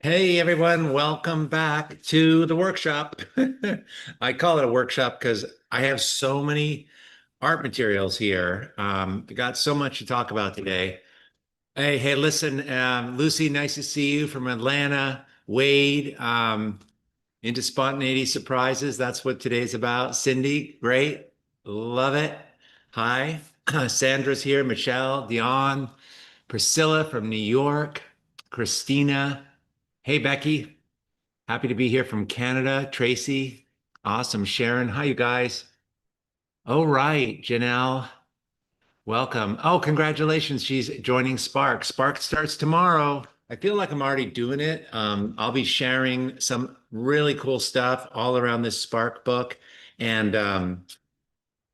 Hey everyone, welcome back to the workshop. I call it a workshop because I have so many art materials here. We got so much to talk about today. Hey, listen, Lucy, nice to see you from Atlanta. Wade, into spontaneity surprises. That's what today's about. Cindy, great. Love it. Hi. Sandra's here. Michelle, Dion, Priscilla from New York, Christina. Hey, Becky. Happy to be here from Canada. Tracy, awesome. Sharon, hi, you guys. Oh, right. Janelle, welcome. Oh, congratulations. She's joining Spark. Spark starts tomorrow. I feel like I'm already doing it. I'll be sharing some really cool stuff all around this Spark book. And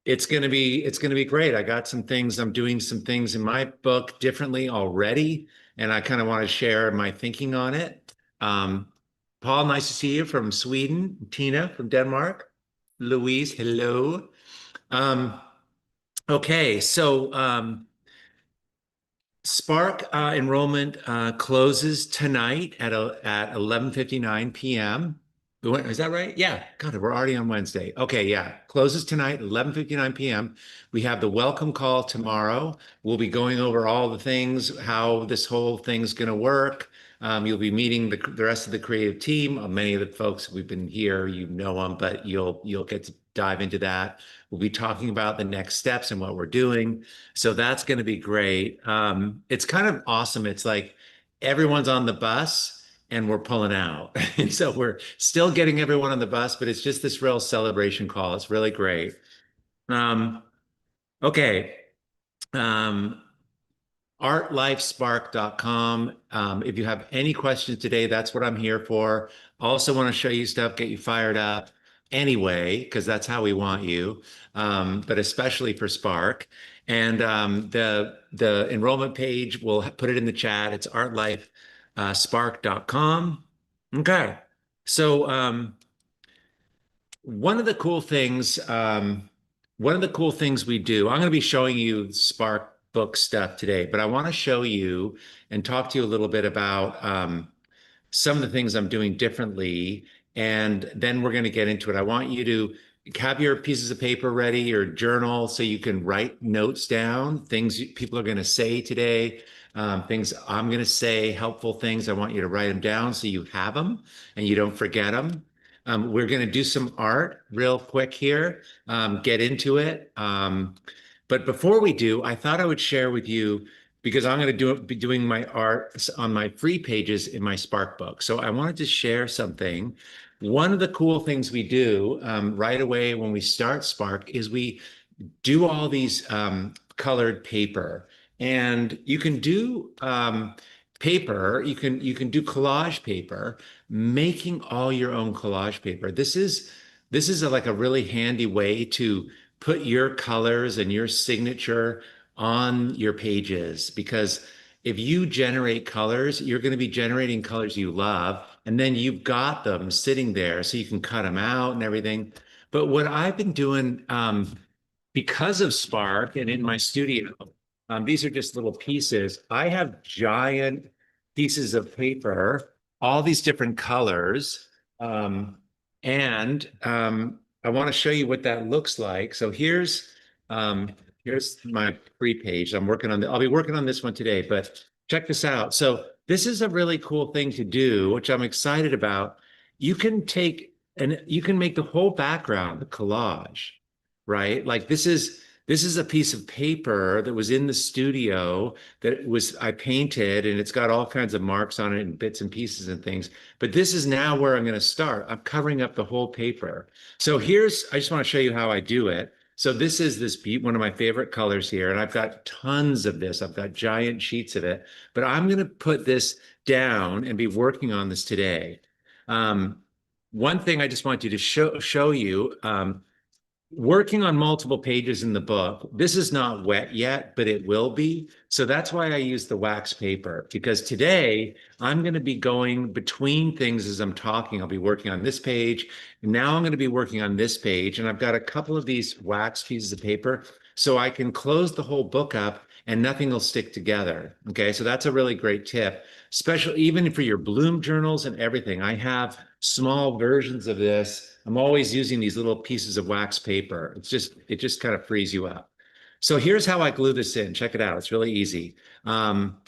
it's gonna be great. I got some things, I'm doing some things in my book differently already, and I kind of want to share my thinking on it. Paul, nice to see you from Sweden. Tina from Denmark. Louise, hello. Um, okay, so Spark enrollment closes tonight at 11:59 p.m. Is that right? Yeah. God, we're already on Wednesday. Okay, yeah. Closes tonight, 11:59 p.m. We have the welcome call tomorrow. We'll be going over all the things, how this whole thing's going to work. You'll be meeting the rest of the creative team. Many of the folks we've been here, you know them, but you'll get to dive into that. We'll be talking about the next steps and what we're doing. So that's going to be great. It's kind of awesome. It's like everyone's on the bus and we're pulling out. And so we're still getting everyone on the bus, but it's just this real celebration call. It's really great. Um, okay. Um, artlifespark.com. If you have any questions today, that's what I'm here for. Also want to show you stuff, get you fired up anyway, because that's how we want you, but especially for Spark. And the enrollment page, we'll put it in the chat. It's artlifespark.com. Okay. So one of the cool things, one of the cool things we do, I'm going to be showing you Spark book stuff today, but I want to show you and talk to you a little bit about some of the things I'm doing differently. And then we're going to get into it. I want you to have your pieces of paper ready, your journal, so you can write notes down, things people are going to say today, things I'm going to say, helpful things. I want you to write them down so you have them and you don't forget them. We're going to do some art real quick here, get into it. But before we do, I thought I would share with you because I'm going to be doing my art on my free pages in my Spark book. So I wanted to share something. One of the cool things we do right away when we start Spark is we do all these colored paper, and you can do paper. You can do collage paper, making all your own collage paper. This is like a really handy way to put your colors and your signature on your pages because if you generate colors, you're going to be generating colors you love, and then you've got them sitting there so you can cut them out and everything. But what I've been doing because of Spark and in my studio, these are just little pieces. I have giant pieces of paper, all these different colors. And I want to show you what that looks like. So here's my free page. I'll be working on this one today, but check this out. So this is a really cool thing to do, which I'm excited about. You can take and you can make the whole background a collage, right? Like this is a piece of paper that was in the studio that was I painted, and it's got all kinds of marks on it and bits and pieces and things. But this is now where I'm going to start. I'm covering up the whole paper. So I just want to show you how I do it. So this is one of my favorite colors here, and I've got tons of this. I've got giant sheets of it, but I'm going to put this down and be working on this today. One thing I just want you to show you, working on multiple pages in the book. This is not wet yet, but it will be. So that's why I use the wax paper, because today I'm going to be going between things as I'm talking. I'll be working on this page. And now I'm going to be working on this page. And I've got a couple of these wax pieces of paper so I can close the whole book up and nothing will stick together. Okay, so that's a really great tip, especially even for your Bloom journals and everything. I have small versions of this. I'm always using these little pieces of wax paper. It just kind of frees you up. So here's how I glue this in. Check it out. It's really easy. Um,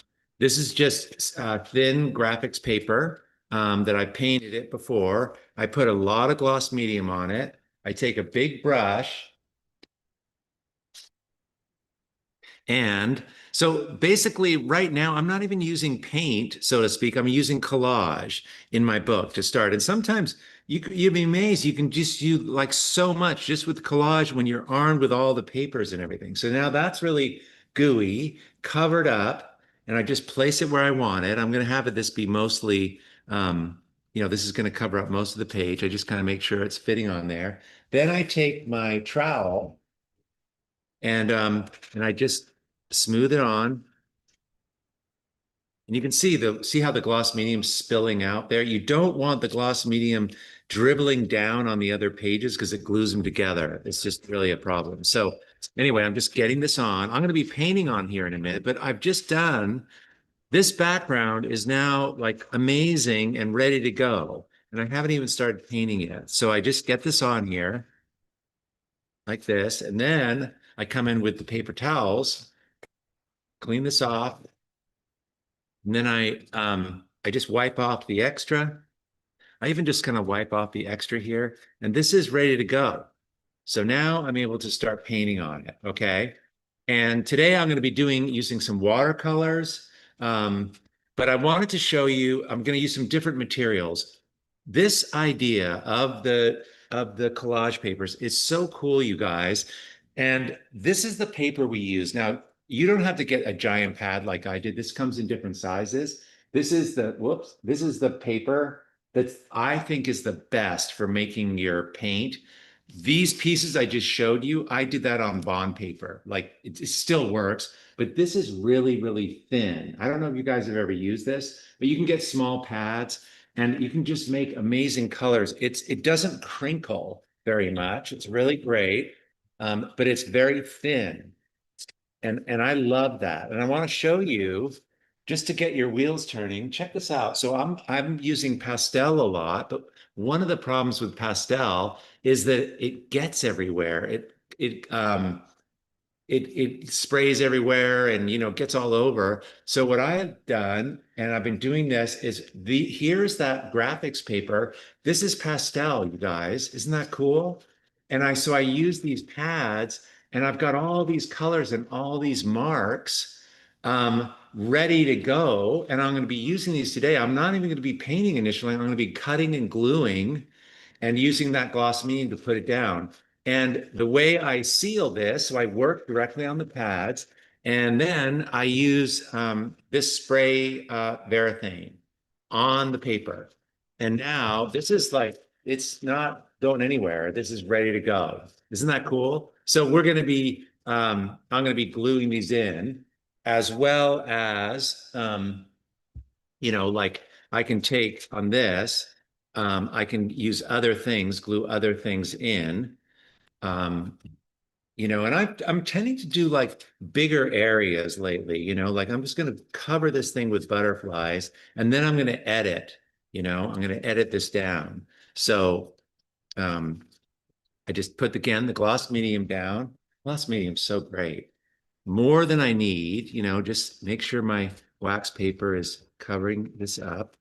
this is just thin graphics paper that I painted it before. I put a lot of gloss medium on it. I take a big brush. And so basically, right now, I'm not even using paint, so to speak. I'm using collage in my book to start. And sometimes you'd be amazed. You can just use like so much just with collage when you're armed with all the papers and everything. So now that's really gooey, covered up, and I just place it where I want it. I'm going to have this be mostly, this is going to cover up most of the page. I just kind of make sure it's fitting on there. Then I take my trowel and I just smooth it on. And you can see how the gloss medium's spilling out there. You don't want the gloss medium dribbling down on the other pages because it glues them together. It's just really a problem. So anyway, I'm just getting this on. I'm going to be painting on here in a minute, but I've just done this background is now like amazing and ready to go. And I haven't even started painting yet. So I just get this on here like this. And then I come in with the paper towels, clean this off. And then I just wipe off the extra. I even just kind of wipe off the extra here. And this is ready to go. So now I'm able to start painting on it. Okay. And today I'm going to be using some watercolors. Um, but I wanted to show you, I'm going to use some different materials. This idea of the collage papers is so cool, you guys. And this is the paper we use. Now, you don't have to get a giant pad like I did. This comes in different sizes. This is the paper that I think is the best for making your paint. These pieces I just showed you, I did that on bond paper. Like it still works, but this is really, really thin. I don't know if you guys have ever used this, but you can get small pads and you can just make amazing colors. It doesn't crinkle very much. It's really great, but it's very thin. And I love that. And I want to show you just to get your wheels turning. Check this out. So I'm using pastel a lot, but one of the problems with pastel is that it gets everywhere. It sprays everywhere and gets all over. So what I have done, and I've been doing this, is here's that graphics paper. This is pastel, you guys. Isn't that cool? So I use these pads and I've got all these colors and all these marks ready to go. And I'm going to be using these today. I'm not even going to be painting initially. I'm going to be cutting and gluing and using that gloss medium to put it down. And the way I seal this, so I work directly on the pads, and then I use this spray Varathane on the paper. And now this is like, it's not going anywhere. This is ready to go. Isn't that cool? So I'm going to be gluing these in as well as, like I can take on this, I can use other things, glue other things in. Um, and I'm tending to do like bigger areas lately, like I'm just going to cover this thing with butterflies and then I'm going to edit, I'm going to edit this down. So um, I just put again the gloss medium down. Gloss medium's so great. More than I need, just make sure my wax paper is covering this up.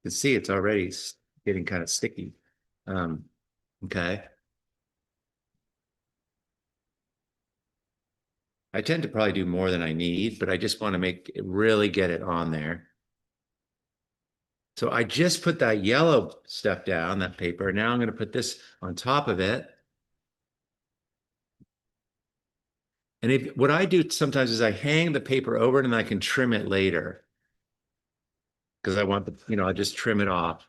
You can see it's already getting kind of sticky. Um, okay. I tend to probably do more than I need, but I just want to really get it on there. So I just put that yellow stuff down, that paper. Now I'm going to put this on top of it. And what I do sometimes is I hang the paper over it and I can trim it later because I want I just trim it off.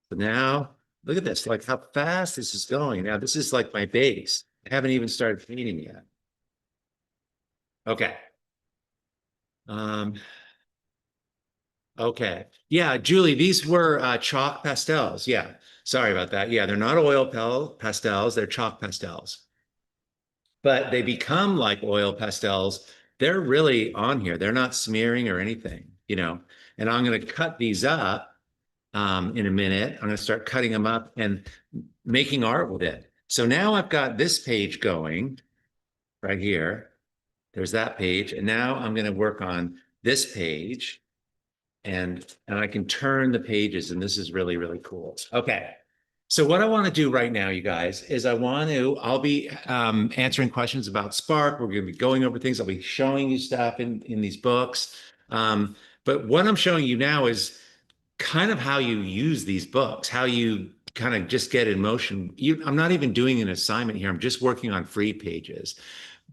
So now look at this, like how fast this is going. Now this is like my base. I haven't even started painting yet. Okay. Um, okay. Yeah, Julie, these were chalk pastels. Yeah. Sorry about that. Yeah, they're not oil pastels, they're chalk pastels. but they become like oil pastels. They're really on here. They're not smearing or anything, you know. And I'm going to cut these up in a minute. I'm going to start cutting them up and making art with it. So now I've got this page going right here. There's that page. And now I'm going to work on this page and I can turn the pages, and this is really, really cool. Okay. So what I want to do right now, you guys, is I'll be answering questions about Spark. We're going to be going over things. I'll be showing you stuff in these books. But what I'm showing you now is kind of how you use these books, how you kind of just get in motion. I'm not even doing an assignment here. I'm just working on free pages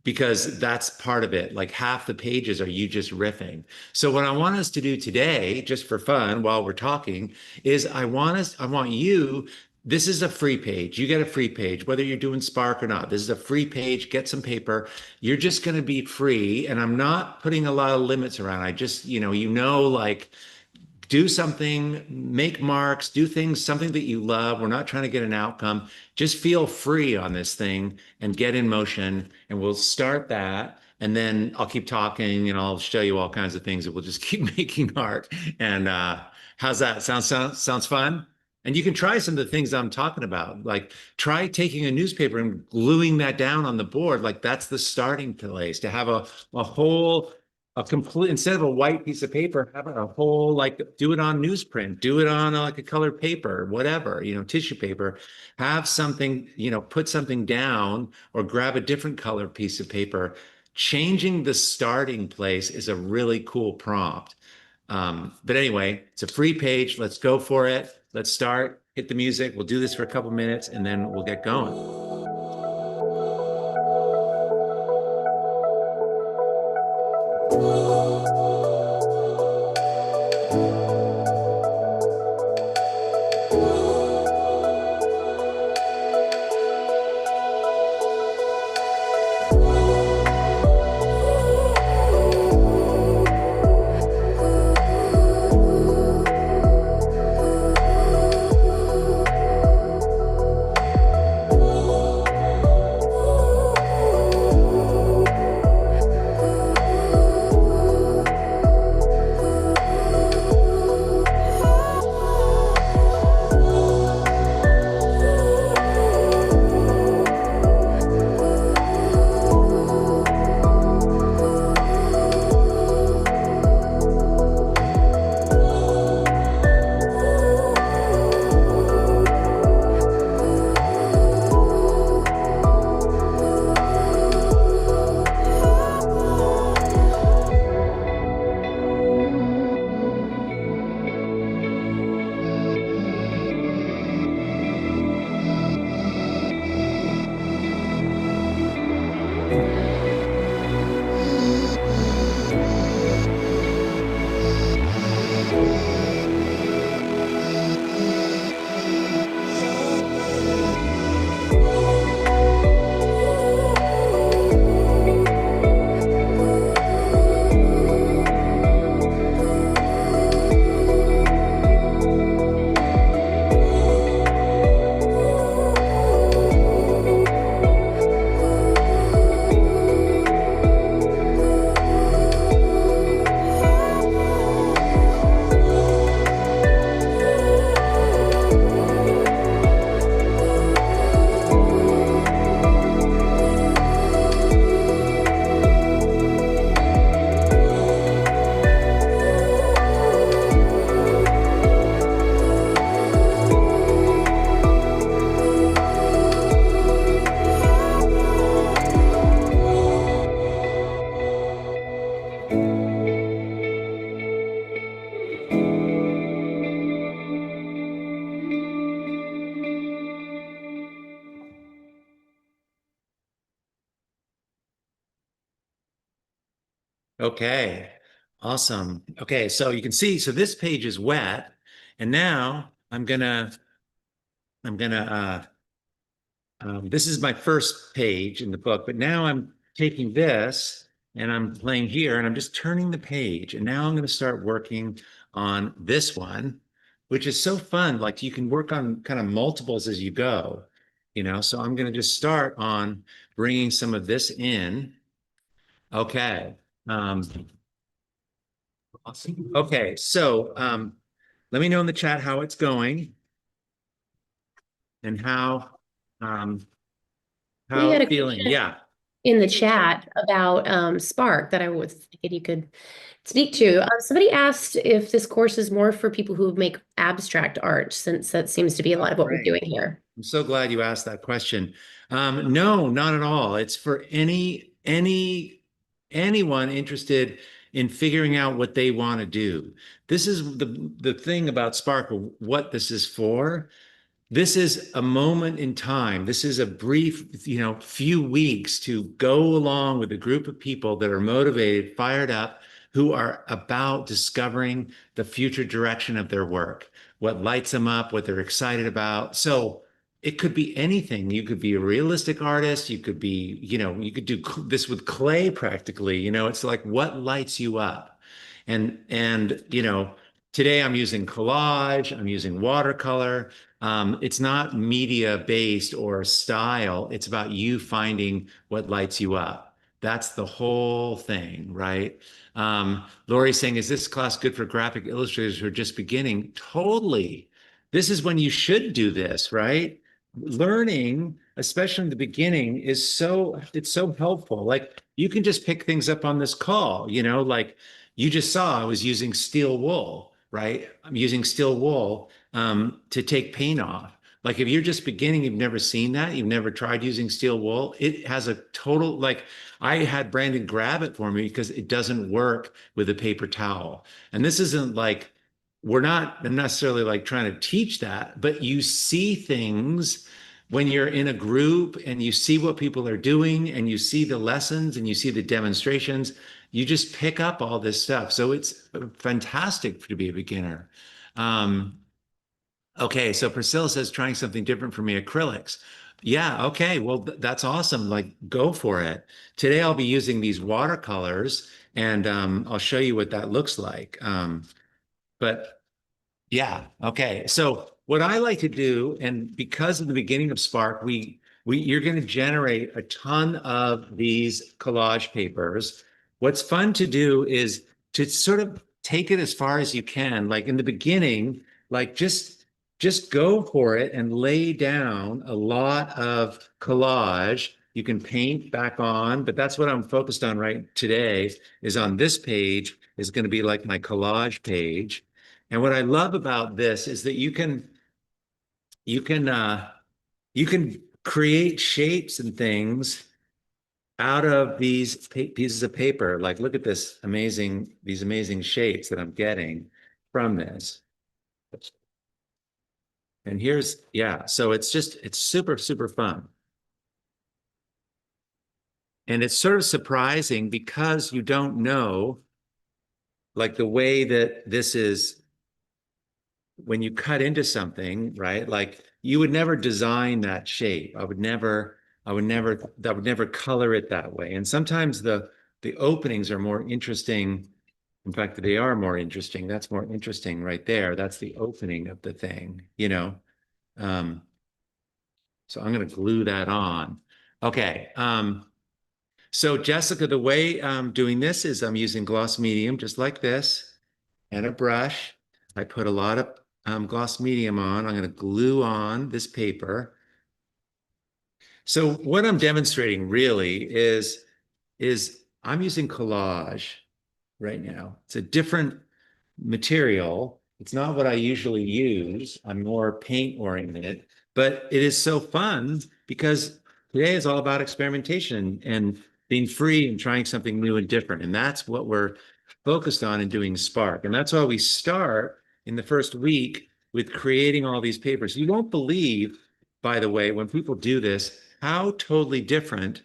because that's part of it. Like half the pages are you just riffing. So what I want us to do today, just for fun while we're talking, is I want you, this is a free page. You get a free page, whether you're doing Spark or not. This is a free page. Get some paper. You're just going to be free. And I'm not putting a lot of limits around. I just, like, do something, make marks, do things, something that you love. We're not trying to get an outcome. Just feel free on this thing and get in motion. And we'll start that. And then I'll keep talking and I'll show you all kinds of things and we'll just keep making art. And how's that? Sounds fun? And you can try some of the things I'm talking about. Like try taking a newspaper and gluing that down on the board. Like that's the starting place to have a whole a complete instead of a white piece of paper, have a whole like do it on newsprint, do it on like a colored paper, whatever, tissue paper. Have something, put something down or grab a different colored piece of paper. Changing the starting place is a really cool prompt. But anyway, it's a free page. Let's go for it. Let's start. Hit the music. We'll do this for a couple minutes and then we'll get going. Okay, awesome. Okay, so you can see, so this page is wet, and now I'm gonna, this is my first page in the book, but now I'm taking this and I'm playing here and I'm just turning the page. And now I'm gonna start working on this one, which is so fun. Like you can work on kind of multiples as you go, So I'm gonna just start on bringing some of this in. Okay. Um, okay. So let me know in the chat how it's going and um, We how had it's a feeling. question Yeah. in the chat about Spark that I was thinking you could speak to. Somebody asked if this course is more for people who make abstract art, since that seems to be a lot Oh, of what we're great. doing here. I'm so glad you asked that question. No, not at all. It's for anyone interested in figuring out what they want to do. This is the thing about Sparkle, what this is for. This is a moment in time. This is a brief, few weeks to go along with a group of people that are motivated, fired up, who are about discovering the future direction of their work, what lights them up, what they're excited about. So it could be anything. You could be a realistic artist. You could be, you could do this with clay practically. It's like what lights you up. And today I'm using collage, I'm using watercolor. It's not media based or style. It's about you finding what lights you up. That's the whole thing, right? Lori's saying, is this class good for graphic illustrators who are just beginning? Totally. This is when you should do this, right? Learning, especially in the beginning, it's so helpful. Like you can just pick things up on this call, like you just saw I was using steel wool, right? I'm using steel wool to take paint off. Like if you're just beginning, you've never seen that, you've never tried using steel wool, it has a total, like I had Brandon grab it for me because it doesn't work with a paper towel. And this isn't like, we're not necessarily like trying to teach that, but you see things when you're in a group and you see what people are doing and you see the lessons and you see the demonstrations, you just pick up all this stuff. So it's fantastic to be a beginner. Um, Okay, so Priscilla says trying something different for me, acrylics. Yeah, okay, well, that's awesome. Like, go for it. Today I'll be using these watercolors and I'll show you what that looks like. But yeah. Okay. So what I like to do, and because of the beginning of Spark, you're going to generate a ton of these collage papers. What's fun to do is to sort of take it as far as you can. Like in the beginning, like just go for it and lay down a lot of collage. You can paint back on, but that's what I'm focused on right today is on this page is going to be like my collage page. And what I love about this is that you can you can create shapes and things out of these pieces of paper. Like look at these amazing shapes that I'm getting from this. And yeah, so it's super, super fun. And it's sort of surprising because you don't know like the way that this is when you cut into something, right? Like you would never design that shape. That would never color it that way. And sometimes the openings are more interesting. In fact, they are more interesting. That's more interesting right there. That's the opening of the thing. Um, so I'm going to glue that on. Okay. So Jessica, the way I'm doing this is I'm using gloss medium just like this and a brush. I put a lot of gloss medium on. I'm going to glue on this paper. So what I'm demonstrating really is I'm using collage right now. It's a different material. It's not what I usually use. I'm more paint oriented, but it is so fun because today is all about experimentation and being free and trying something new and different. And that's what we're focused on in doing Spark. And that's why we start in the first week with creating all these papers. You won't believe, by the way, when people do this, how totally different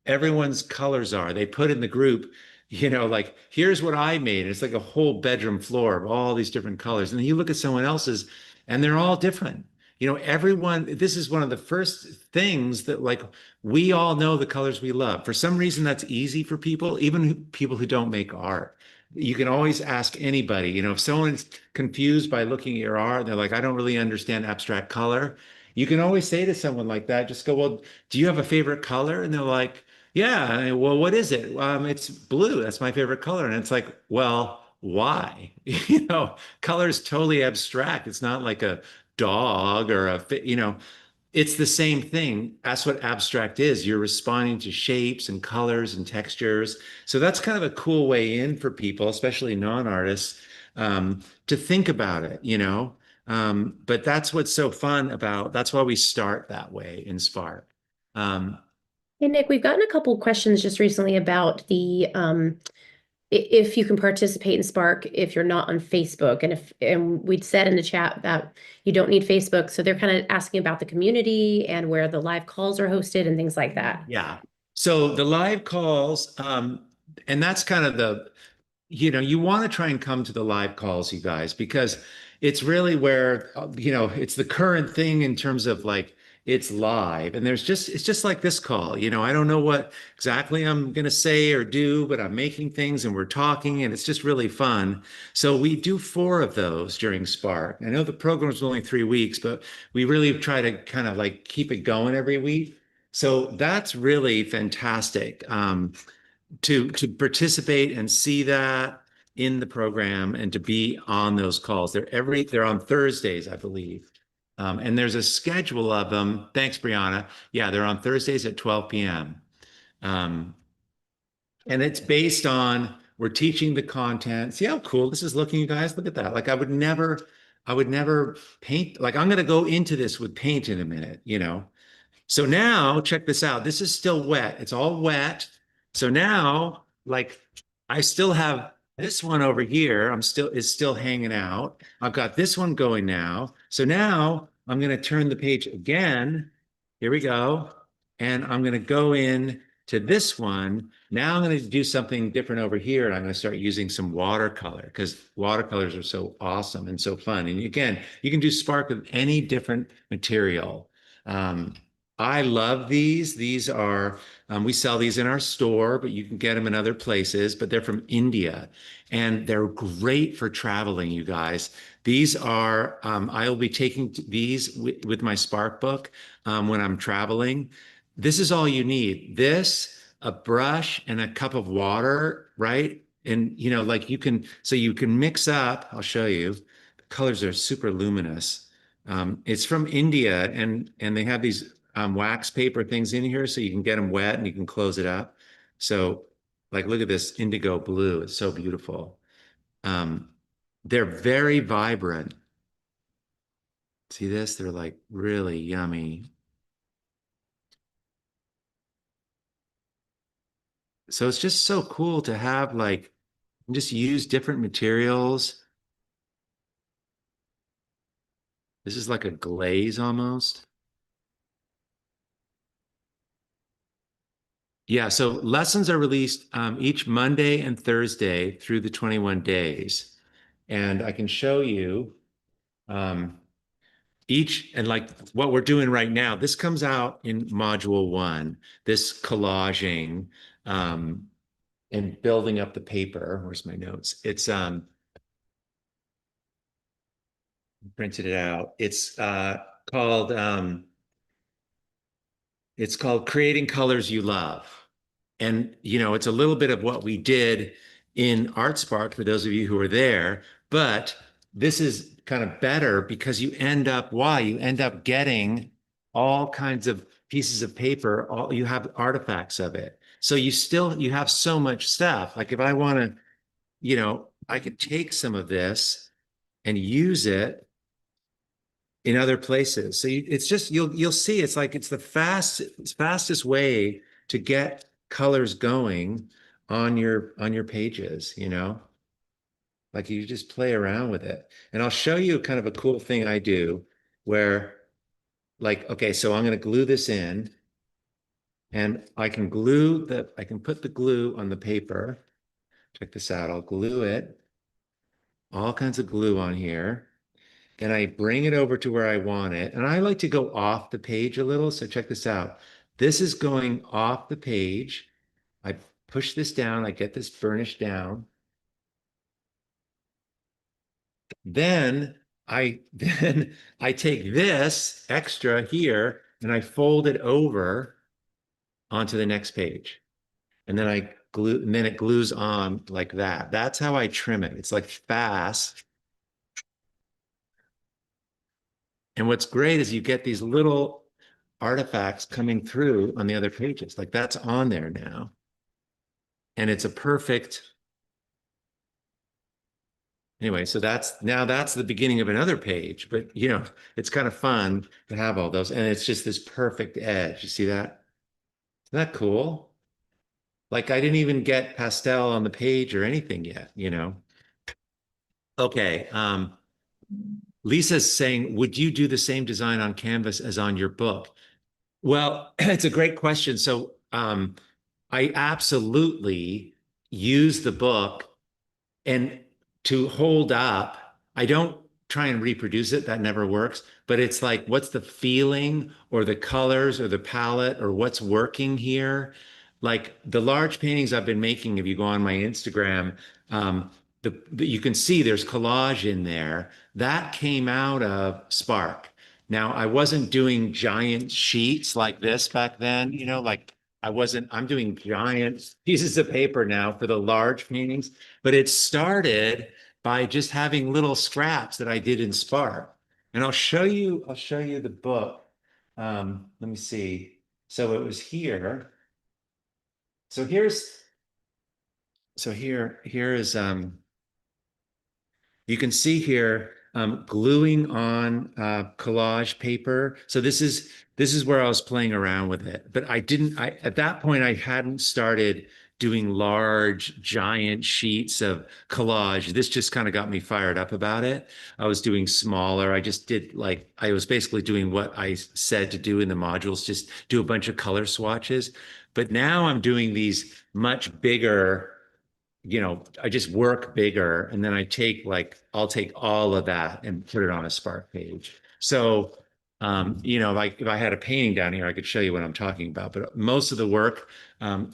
everyone's colors are. They put in the group, like, here's what I made. It's like a whole bedroom floor of all these different colors. And then you look at someone else's and they're all different. This is one of the first things that like we all know the colors we love. For some reason, that's easy for people, even people who don't make art. You can always ask anybody, if someone's confused by looking at your art, they're like, I don't really understand abstract color. You can always say to someone like that, just go, well, do you have a favorite color? And they're like, yeah. Well, what is it? It's blue. That's my favorite color. And it's like, well, why? Color is totally abstract. It's not like a dog or it's the same thing. That's what abstract is. You're responding to shapes and colors and textures. So that's kind of a cool way in for people, especially non-artists, to think about it. But that's what's so fun about, that's why we start that way in Spark. Um, Hey Nick, we've gotten a couple questions just recently about the if you can participate in Spark if you're not on Facebook. And we'd said in the chat that you don't need Facebook. So they're kind of asking about the community and where the live calls are hosted and things like that. yeah. So the live calls, and that's kind of you want to try and come to the live calls, you guys, because it's really where, it's the current thing in terms of like it's live and it's just like this call. I don't know what exactly I'm going to say or do, but I'm making things and we're talking and it's just really fun. So we do 4 of those during Spark. I know the program is only 3 weeks, but we really try to kind of like keep it going every week. So that's really fantastic. To participate and see that in the program and to be on those calls. They're on Thursdays, I believe. And there's a schedule of them. Thanks, Brianna. Yeah, they're on Thursdays at 12 p.m. Um, and it's based on we're teaching the content. See how cool this is looking, you guys? Look at that. Like I would never paint. Like I'm going to go into this with paint in a minute. So now check this out. This is still wet. It's all wet. So now, like, I still have this one over here. Is still hanging out. I've got this one going now. So now I'm going to turn the page again. Here we go. And I'm going to go in to this one. Now I'm going to do something different over here. And I'm going to start using some watercolor because watercolors are so awesome and so fun. And again, you can do Spark with any different material. Um, I love these. We sell these in our store, but you can get them in other places, but they're from India and they're great for traveling, you guys. I'll be taking these with my Spark book when I'm traveling. This is all you need. This, a brush and a cup of water, right? And, like so you can mix up, I'll show you. The colors are super luminous. It's from India and they have these wax paper things in here so you can get them wet and you can close it up. So like, look at this indigo blue. It's so beautiful. Um, they're very vibrant. See this? They're like really yummy. So it's just so cool to have like, just use different materials. This is like a glaze almost. Yeah, so lessons are released each Monday and Thursday through the 21 days. And I can show you um, each, and like what we're doing right now. This comes out in module 1, this collaging um, and building up the paper. Where's my notes? It's printed it out. Called it's called Creating Colors You Love. And, it's a little bit of what we did in ArtSpark for those of you who were there, but this is kind of better because why? You end up getting all kinds of pieces of paper, you have artifacts of it. So you have so much stuff. Like if I want to, I could take some of this and use it in other places. So it's just you'll see it's like it's the fastest way to get colors going on your pages. Like you just play around with it. And I'll show you kind of a cool thing I do where like okay, so I'm going to glue this in and I can put the glue on the paper. Check this out. I'll glue it. All kinds of glue on here. And I bring it over to where I want it. And I like to go off the page a little. So check this out. This is going off the page. I push this down. I get this burnished down. Then then I take this extra here and I fold it over onto the next page. And then I glue, and then it glues on like that. That's how I trim it. It's like fast. And what's great is you get these little artifacts coming through on the other pages. Like that's on there now. And it's a perfect, anyway, so that's the beginning of another page, but it's kind of fun to have all those. And it's just this perfect edge. You see that? Isn't that cool? Like I didn't even get pastel on the page or anything yet. Okay. Lisa's saying, would you do the same design on canvas as on your book? Well, it's a great question. So I absolutely use the book and to hold up, I don't try and reproduce it. That never works. But it's like, what's the feeling or the colors or the palette or what's working here? Like the large paintings I've been making, if you go on my Instagram, you can see there's collage in there. That came out of Spark. Now, I wasn't doing giant sheets like this back then, like I'm doing giant pieces of paper now for the large paintings, but it started by just having little scraps that I did in Spark. And I'll show you the book. Let me see. So it was here. So here is you can see here gluing on collage paper. So this is where I was playing around with it. But at that point I hadn't started doing large, giant sheets of collage. This just kind of got me fired up about it. I was doing smaller. I was basically doing what I said to do in the modules, just do a bunch of color swatches. But now I'm doing these much bigger, I just work bigger and then I'll take all of that and put it on a Spark page. So, if I had a painting down here, I could show you what I'm talking about. But most of the work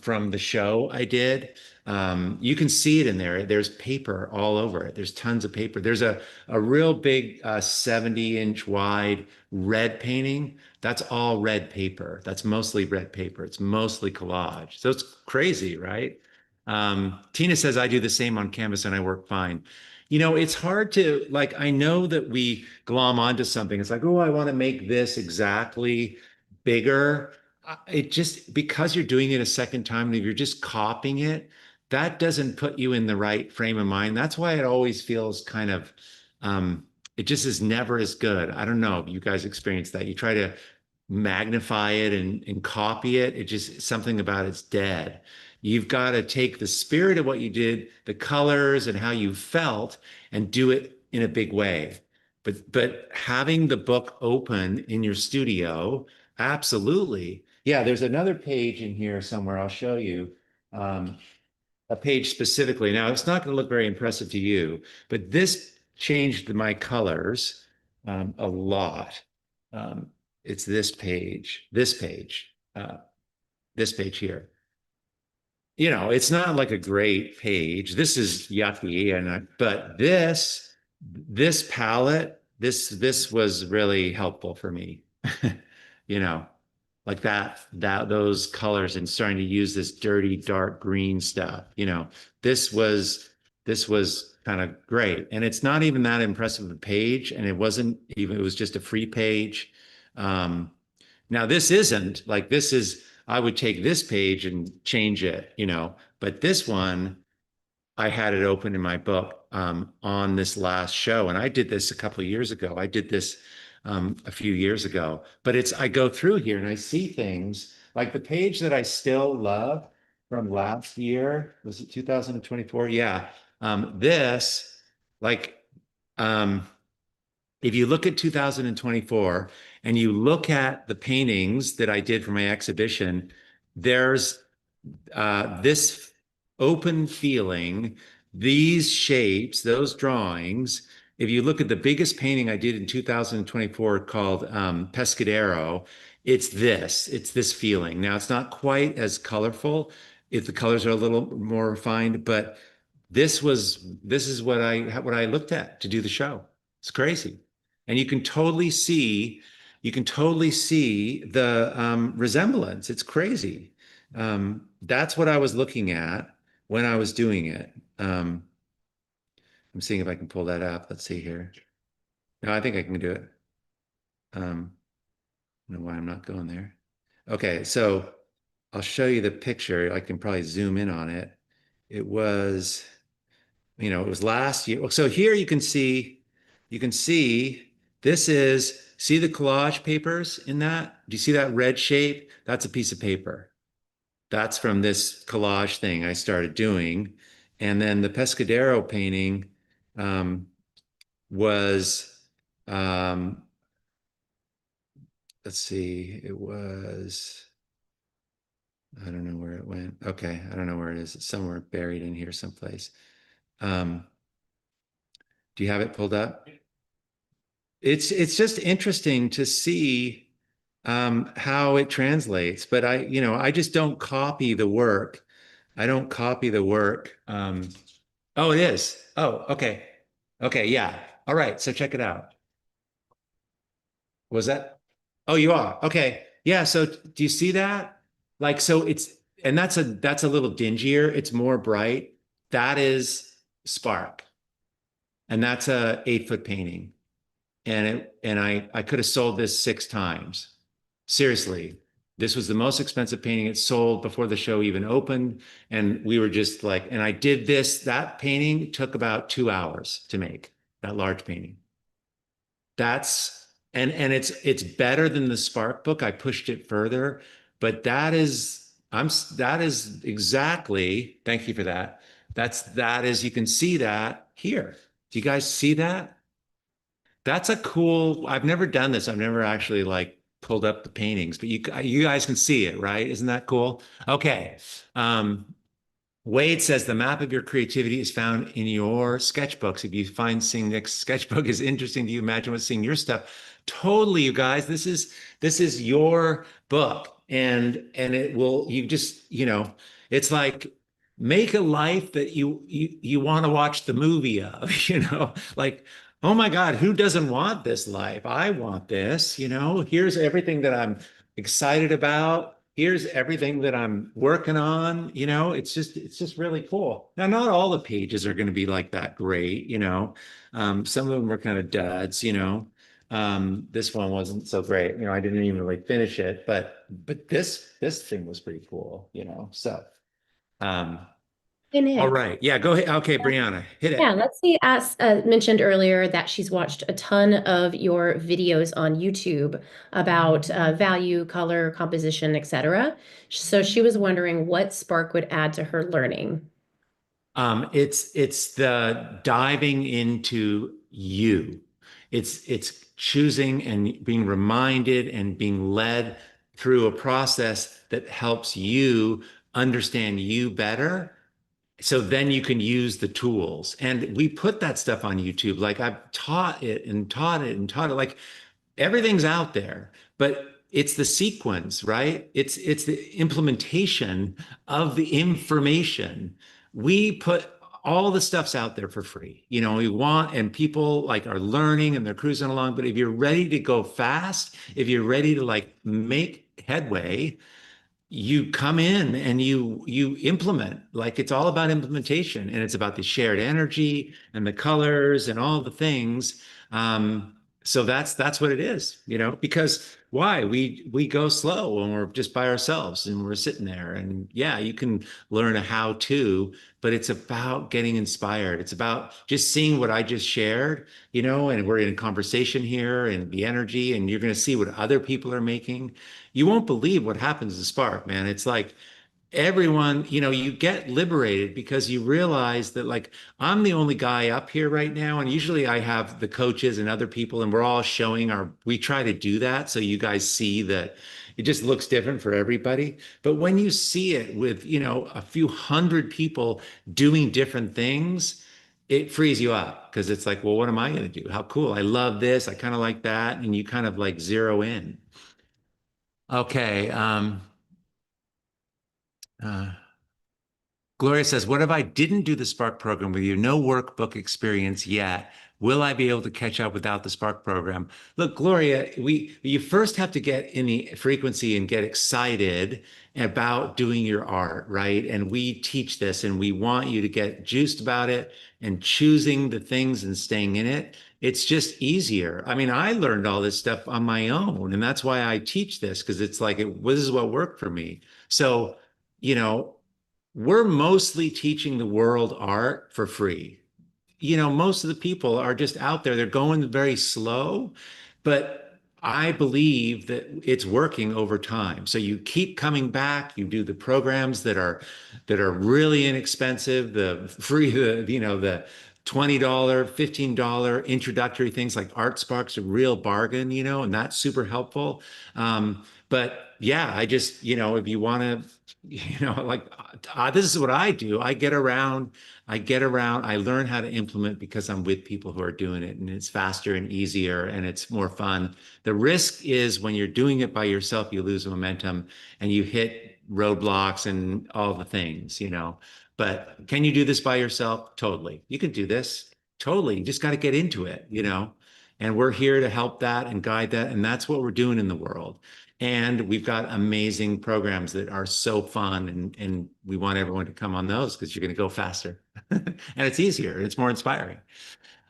from the show I did, you can see it in there. There's paper all over it. There's tons of paper. There's a real big 70-inch wide red painting. That's all red paper. That's mostly red paper. It's mostly collage. So it's crazy, right? Tina says I do the same on canvas and I work fine. It's hard to like, I know that we glom onto something. It's like, oh, I want to make this exactly bigger. It just, because you're doing it a second time, and if you're just copying it, that doesn't put you in the right frame of mind. That's why it always feels kind of, it just is never as good. I don't know if you guys experience that. You try to magnify it and copy it. It just, something about it's dead. You've got to take the spirit of what you did, the colors and how you felt, and do it in a big way. But having the book open in your studio, absolutely. Yeah, there's another page in here somewhere. I'll show you a page specifically. Now, it's not going to look very impressive to you, but this changed my colors a lot. It's this page here. It's not like a great page. This is yucky, but this palette, this was really helpful for me. You know, like those colors and starting to use this dirty dark green stuff. This was kind of great, and it's not even that impressive of a page, and it was just a free page. Now this isn't like this is I would take this page and change it, but this one I had it open in my book on this last show, and I did this a couple of years ago. I did this a few years ago, but I go through here and I see things like the page that I still love from last year. Was it 2024? Yeah. This, like, um, if you look at 2024 and you look at the paintings that I did for my exhibition, there's this open feeling, these shapes, those drawings. If you look at the biggest painting I did in 2024 called Pescadero, it's this feeling. Now, it's not quite as colorful if the colors are a little more refined, but this is what I looked at to do the show. It's crazy. And you can totally see the resemblance. It's crazy. That's what I was looking at when I was doing it. I'm seeing if I can pull that up. Let's see here. No, I think I can do it. I don't know why I'm not going there. Okay, so I'll show you the picture. I can probably zoom in on it. It was, it was last year. So here you can see see the collage papers in that? Do you see that red shape? That's a piece of paper. That's from this collage thing I started doing. And then the Pescadero painting um, was, um, let's see, it was, I don't know where it went. Okay, I don't know where it is. It's somewhere buried in here someplace. Um, do you have it pulled up? It's just interesting to see how it translates. But I just don't copy the work. I don't copy the work. Oh, it is. Oh, okay. Okay, yeah. All right. So check it out. Was that? Oh, you are. Okay. Yeah. So do you see that? Like, so it's, and that's a little dingier. It's more bright. That is Spark. And that's a 8 foot painting. And I could have sold this 6 times. Seriously. This was the most expensive painting it sold before the show even opened. And we were just like, and I did this, that painting took about 2 hours to make, that large painting. That's and it's better than the Spark book. I pushed it further, but that is exactly, thank you for that. That is, you can see that here. Do you guys see that? That's a cool, I've never done this. I've never actually like pulled up the paintings, but you guys can see it, right? Isn't that cool? Okay. Um, Wade says the map of your creativity is found in your sketchbooks. If you find seeing Nick's sketchbook is interesting to you, imagine what's seeing your stuff. Totally, you guys. This is your book, and it will. You just it's like make a life that you want to watch the movie of. Like, oh my God, who doesn't want this life? I want this. Here's everything that I'm excited about. Here's everything that I'm working on. It's just really cool. Now, not all the pages are going to be like that great. Some of them are kind of duds. This one wasn't so great. I didn't even really finish it, but this thing was pretty cool. So um, Hey, all Nick. right. Yeah, go ahead. Okay, Brianna, hit Yeah, it. let's see. As mentioned earlier, that she's watched a ton of your videos on YouTube about value, color, composition, etc. So she was wondering what Spark would add to her learning. It's the diving into you. It's choosing and being reminded and being led through a process that helps you understand you better. So then you can use the tools. And we put that stuff on YouTube. Like I've taught it and taught it and taught it. Like everything's out there, but it's the sequence, right? It's the implementation of the information. We put all the stuff's out there for free. We want, and people like are learning and they're cruising along. But if you're ready to go fast, if you're ready to like make headway, you come in and you implement. Like it's all about implementation, and it's about the shared energy and the colors and all the things. So that's what it is. Because why we go slow when we're just by ourselves and we're sitting there. And yeah, you can learn a how to, but it's about getting inspired. It's about just seeing what I just shared. And we're in conversation here and the energy, and you're going to see what other people are making. You won't believe what happens to Spark, man. It's like everyone, you get liberated because you realize that like I'm the only guy up here right now. And usually I have the coaches and other people, and we're all showing we try to do that. So you guys see that it just looks different for everybody. But when you see it with, a few hundred people doing different things, it frees you up because it's like, well, what am I going to do? How cool. I love this. I kind of like that. And you kind of like zero in. Okay. Uh, Gloria says, what if I didn't do the Spark program with you? No workbook experience yet. Will I be able to catch up without the Spark program? Look, Gloria, you first have to get in the frequency and get excited about doing your art, right? And we teach this and we want you to get juiced about it and choosing the things and staying in it. It's just easier. I mean, I learned all this stuff on my own, and that's why I teach this because it's like this is what worked for me. So, you know, we're mostly teaching the world art for free. Most of the people are just out there. They're going very slow, but I believe that it's working over time. So you keep coming back, you do the programs that are really inexpensive, the free, the $20, $15 introductory things like Art Spark's a real bargain, and that's super helpful. But yeah, I just, if you want to, like this is what I do. I get around, I learn how to implement because I'm with people who are doing it, and it's faster and easier and it's more fun. The risk is when you're doing it by yourself, you lose momentum and you hit roadblocks and all the things. But can you do this by yourself? Totally. You can do this. Totally. You just got to get into it. And we're here to help that and guide that. And that's what we're doing in the world. And we've got amazing programs that are so fun, and we want everyone to come on those because you're going to go faster. And it's easier, it's more inspiring.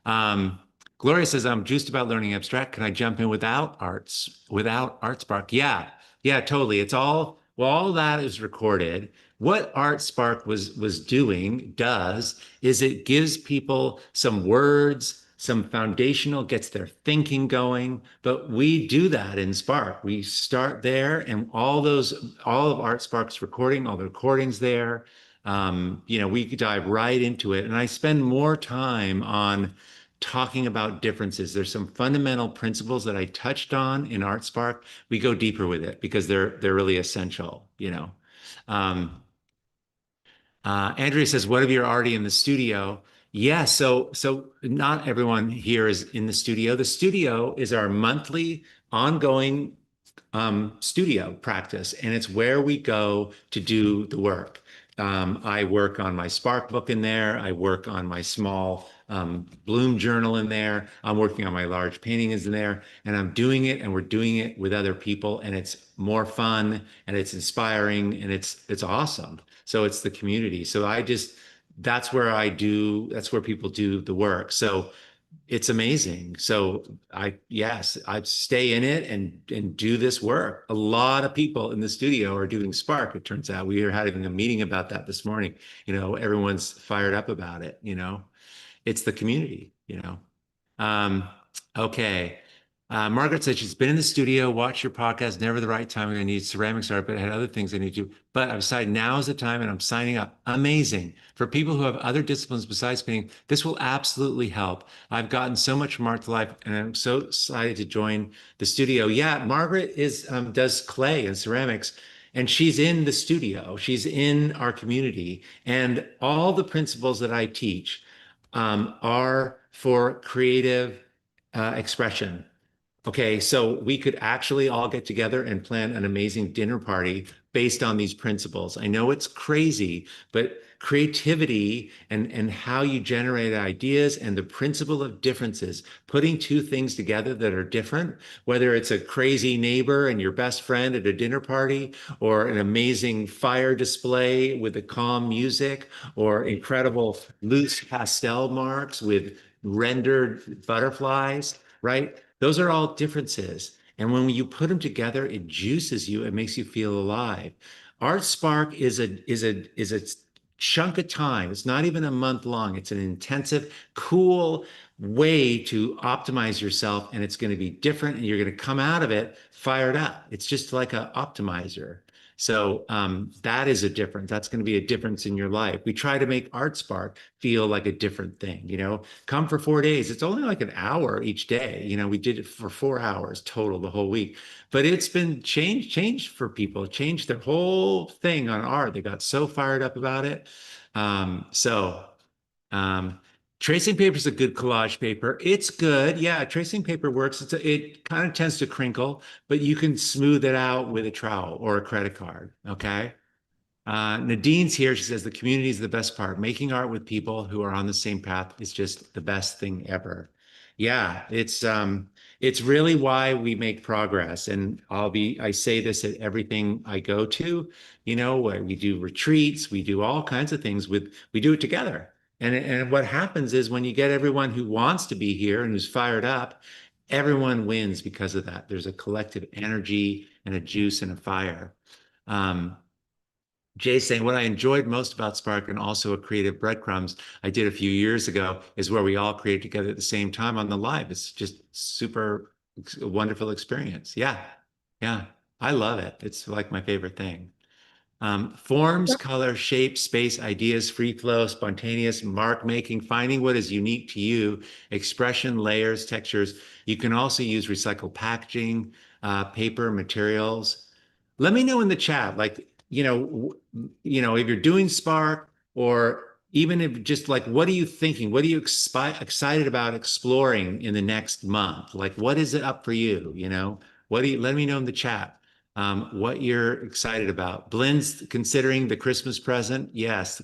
Um, Gloria says, I'm juiced about learning abstract. Can I jump in without Art Spark? Yeah, yeah, totally. All that is recorded. What Art Spark does is it gives people some words, some foundational, gets their thinking going. But we do that in Spark. We start there, and all of Art Spark's recording, all the recordings there. We could dive right into it. And I spend more time on talking about differences. There's some fundamental principles that I touched on in ArtSpark. We go deeper with it because they're really essential. Um, Andrea says, "What if you're already in the studio?" Yeah, so not everyone here is in the studio. The studio is our monthly ongoing studio practice, and it's where we go to do the work. I work on my Spark book in there. I work on my small Bloom journal in there. I'm working on my large paintings in there, and I'm doing it, and we're doing it with other people, and it's more fun, and it's inspiring, and it's awesome. So it's the community. So that's where people do the work. So it's amazing. So yes, I stay in it and do this work. A lot of people in the studio are doing Spark. It turns out we were having a meeting about that this morning. Everyone's fired up about it. It's the community. Um, okay. Margaret said she's been in the studio, watched your podcast, never the right time. I need ceramics art, but I had other things I need to. But I've decided now is the time and I'm signing up. Amazing. For people who have other disciplines besides painting, this will absolutely help. I've gotten so much from art to life and I'm so excited to join the studio. Yeah, Margaret does clay and ceramics. And she's in the studio. She's in our community. And all the principles that I teach are for creative expression. Okay, so we could actually all get together and plan an amazing dinner party based on these principles. I know it's crazy, but creativity and how you generate ideas and the principle of differences, putting two things together that are different, whether it's a crazy neighbor and your best friend at a dinner party, or an amazing fire display with the calm music, or incredible loose pastel marks with rendered butterflies, right? Those are all differences. And when you put them together, it juices you. It makes you feel alive. Art Spark is a chunk of time. It's not even a month long. It's an intensive, cool way to optimize yourself, and it's going to be different. And you're going to come out of it fired up. It's just like an optimizer. So that is a difference. That's going to be a difference in your life. We try to make Art Spark feel like a different thing. Come for 4 days. It's only like an hour each day. We did it for 4 hours total the whole week. But it's been changed for people, changed their whole thing on art. They got so fired up about it. So um, tracing paper is a good collage paper. It's good. Yeah, tracing paper works. It kind of tends to crinkle, but you can smooth it out with a trowel or a credit card. Okay. Nadine's here. She says the community is the best part. Making art with people who are on the same path is just the best thing ever. Yeah, it's really why we make progress. And I say this at everything I go to, where we do retreats, we do all kinds of things we do it together. And what happens is when you get everyone who wants to be here and who's fired up, everyone wins because of that. There's a collective energy and a juice and a fire. Um, Jay's saying what I enjoyed most about Spark and also a creative breadcrumbs I did a few years ago is where we all create together at the same time on the live. It's just super wonderful experience. Yeah. Yeah. I love it. It's like my favorite thing. Forms, color, shape, space, ideas, free flow, spontaneous, mark making, finding what is unique to you, expression, layers, textures. You can also use recycled packaging, paper, materials. Let me know in the chat, like, if you're doing Spark or even if just like, what are you thinking? What are you excited about exploring in the next month? Like, what is it up for you? Let me know in the chat what you're excited about. Blend's considering the Christmas present. Yes,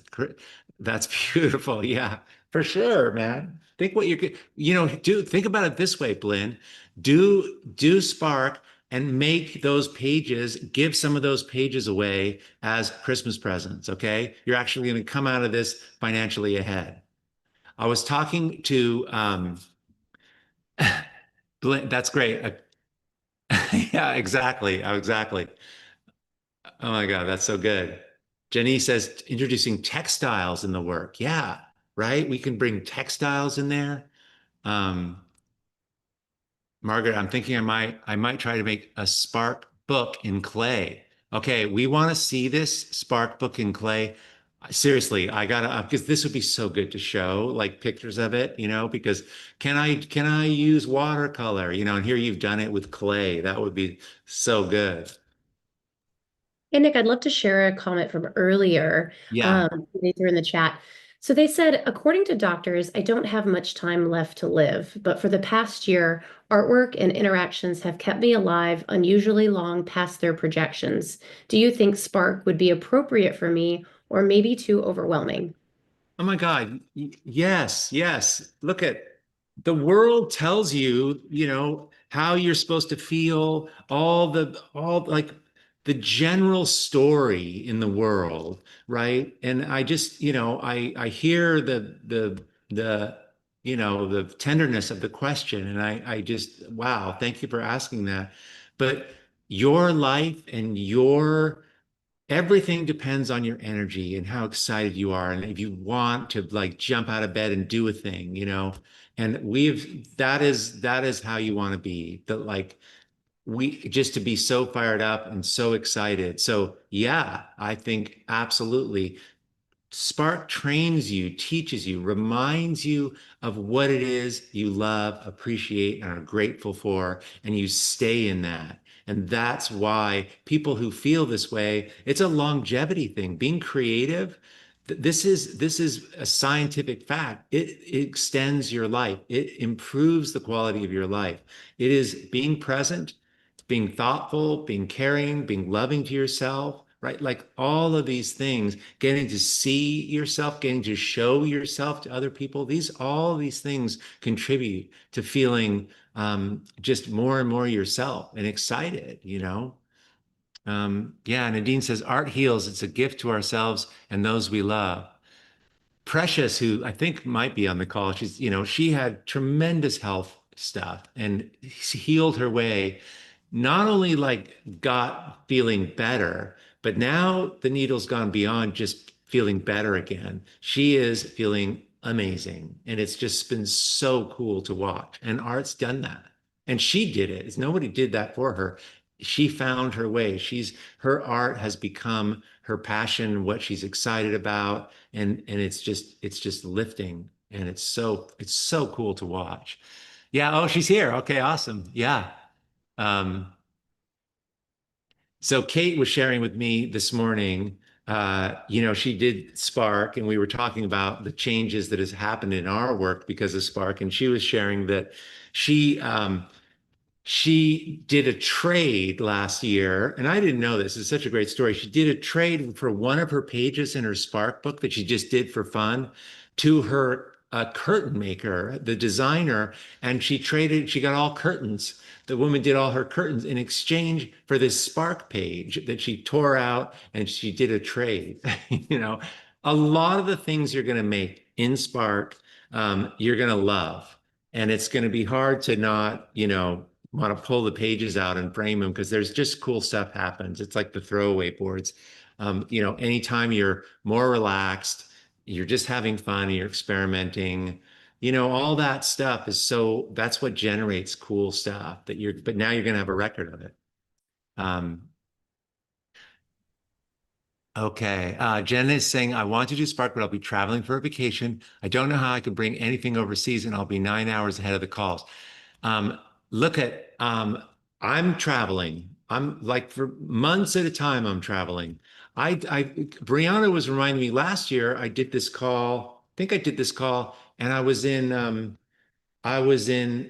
that's beautiful. Yeah, for sure, man. Think what think about it this way, Blend. Do Spark and make those pages, give some of those pages away as Christmas presents. Okay. You're actually going to come out of this financially ahead. I was talking to, Blend, that's great. Yeah, exactly. Oh, exactly. Oh my God, that's so good. Jenny says introducing textiles in the work. Yeah, right. We can bring textiles in there. Um, Margaret, I'm thinking I might try to make a Spark book in clay. Okay, we want to see this Spark book in clay. Seriously, I gotta because this would be so good to show like pictures of it, because can I use watercolor, and here you've done it with clay. That would be so good. Hey, Nick, I'd love to share a comment from earlier. Yeah. They threw in the chat. So they said, according to doctors, I don't have much time left to live, but for the past year, artwork and interactions have kept me alive unusually long past their projections. Do you think Spark would be appropriate for me or maybe too overwhelming? Oh my God. Yes, yes. Look at the world tells you, how you're supposed to feel, all like the general story in the world, right? And I just, I hear the tenderness of the question and I just, wow, thank you for asking that. But your life and your everything depends on your energy and how excited you are and if you want to like jump out of bed and do a thing, and that is how you want to be, that like we just to be so fired up and so excited. So yeah, I think absolutely Spark trains you, teaches you, reminds you of what it is you love, appreciate, and are grateful for, and you stay in that. And that's why people who feel this way, it's a longevity thing. Being creative, this is a scientific fact. It extends your life. It improves the quality of your life. It is being present, being thoughtful, being caring, being loving to yourself, right? Like all of these things, getting to see yourself, getting to show yourself to other people. All these things contribute to feeling just more and more yourself and excited. Yeah, Nadine says art heals. It's a gift to ourselves and those we love. Precious, who I think might be on the call, she had tremendous health stuff and healed her way, not only like got feeling better, but now the needle's gone beyond just feeling better again. She is feeling amazing. And it's just been so cool to watch. And Art's done that. And she did it. Nobody did that for her. She found her way. Her art has become her passion, what she's excited about, and it's just lifting, and it's so cool to watch. Yeah. Oh, she's here. Okay, awesome. Yeah. Um, so Kate was sharing with me this morning, she did Spark, and we were talking about the changes that has happened in our work because of Spark, and she was sharing that she she did a trade last year, and I didn't know this. It's such a great story. She did a trade for one of her pages in her Spark book that she just did for fun to her curtain maker, the designer, and she traded, she got all curtains. The woman did all her curtains in exchange for this Spark page that she tore out and she did a trade. You know, a lot of the things you're going to make in Spark, you're going to love. And it's going to be hard to not, want to pull the pages out and frame them because there's just cool stuff happens. It's like the throwaway boards. Anytime you're more relaxed, you're just having fun, you're experimenting, all that stuff is that's what generates cool stuff but now you're going to have a record of it. Um, okay. Jen is saying, I want to do Spark, but I'll be traveling for a vacation. I don't know how I could bring anything overseas and I'll be 9 hours ahead of the calls. Um, look at, I'm traveling. I'm like for months at a time, I'm traveling. Brianna was reminding me last year, I did this call. I think I did this call and I was in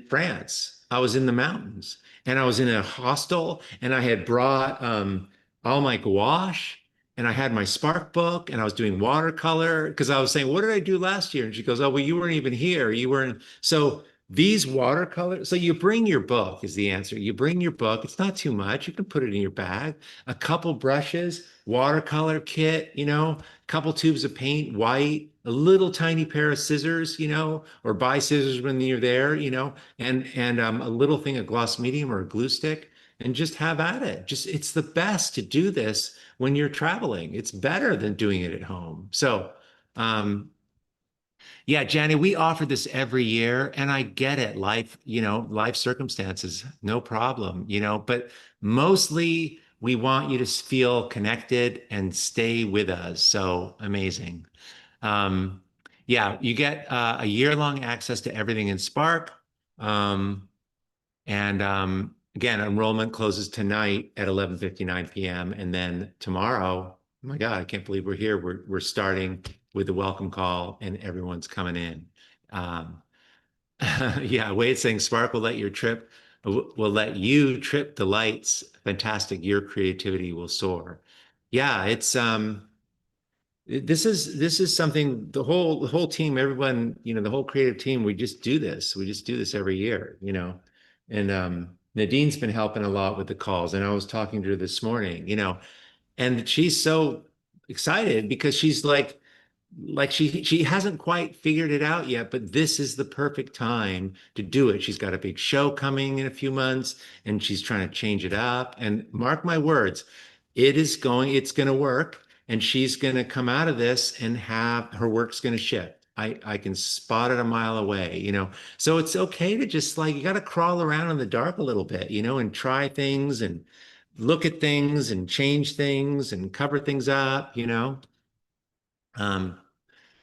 France. I was in the mountains and I was in a hostel and I had brought all my gouache and I had my Spark book and I was doing watercolor because I was saying, what did I do last year? And she goes, oh, well, you weren't even here. You weren't. So these watercolors, so you bring your book is the answer. You bring your book. It's not too much. You can put it in your bag. A couple brushes, watercolor kit, a couple tubes of paint, white, a little tiny pair of scissors, or buy scissors when you're there, and a little thing of gloss medium or a glue stick, and just have at it. Just it's the best to do this when you're traveling. It's better than doing it at home. So, yeah, Jenny, we offer this every year, and I get it. Life circumstances, no problem, but mostly we want you to feel connected and stay with us. So amazing. Um, yeah, you get a year-long access to everything in Spark. And again, enrollment closes tonight at 11:59 p.m. And then tomorrow, oh my God, I can't believe we're here. We're starting with the welcome call and everyone's coming in. Um, yeah, Wade's saying Spark will let you trip the lights. Fantastic. Your creativity will soar. Yeah, this is something the whole team, everyone, the whole creative team, we just do this. We just do this every year, And Nadine's been helping a lot with the calls. And I was talking to her this morning, and she's so excited because she's like she hasn't quite figured it out yet, but this is the perfect time to do it. She's got a big show coming in a few months and she's trying to change it up. And mark my words, it's going to work. And she's going to come out of this and have her work's going to shift. I can spot it a mile away, So it's okay to just you got to crawl around in the dark a little bit, and try things and look at things and change things and cover things up. Um,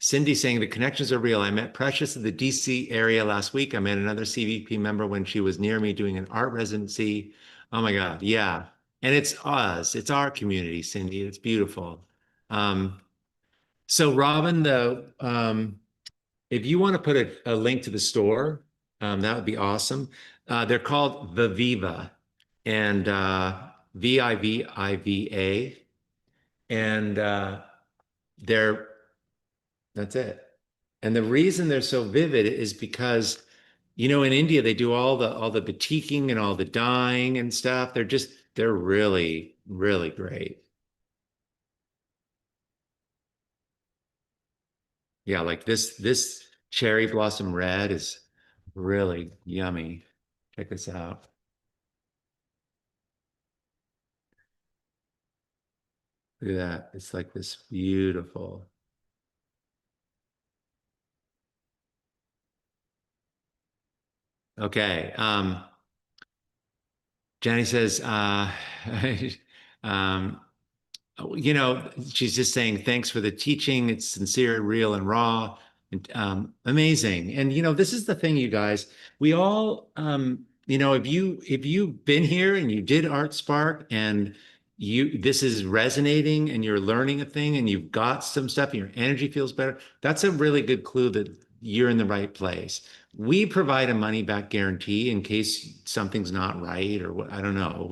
Cindy saying the connections are real. I met Precious in the DC area last week. I met another CVP member when she was near me doing an art residency. Oh my God. Yeah. And it's us. It's our community, Cindy. It's beautiful. Um, so Robin, if you want to put a link to the store, that would be awesome. They're called the Viva and Viviva. And they're that's it. And the reason they're so vivid is because, in India they do all the batiking and all the dyeing and stuff. They're really, really great. Yeah, like this cherry blossom red is really yummy. Check this out. Look at that. It's like this beautiful. Okay. Jenny says, um, she's just saying thanks for the teaching. It's sincere, real, and raw, and amazing. And this is the thing, you guys. We all, if you've been here and you did Art Spark and this is resonating and you're learning a thing and you've got some stuff and your energy feels better, that's a really good clue that you're in the right place. We provide a money back guarantee in case something's not right or what, I don't know.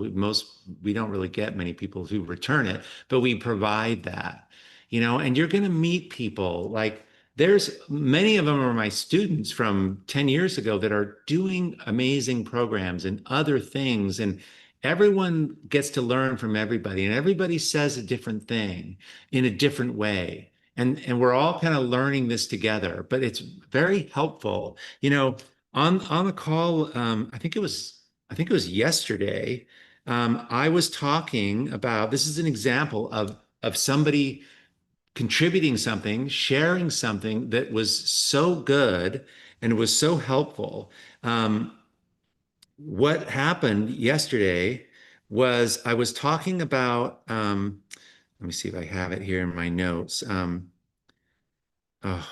We don't really get many people who return it, but we provide that, and you're going to meet people like there's many of them are my students from 10 years ago that are doing amazing programs and other things. And everyone gets to learn from everybody, and everybody says a different thing in a different way. And we're all kind of learning this together, but it's very helpful. On a call, I think it was yesterday. I was talking about this is an example of somebody contributing something, sharing something that was so good and was so helpful. What happened yesterday was I was talking about, let me see if I have it here in my notes. Oh God,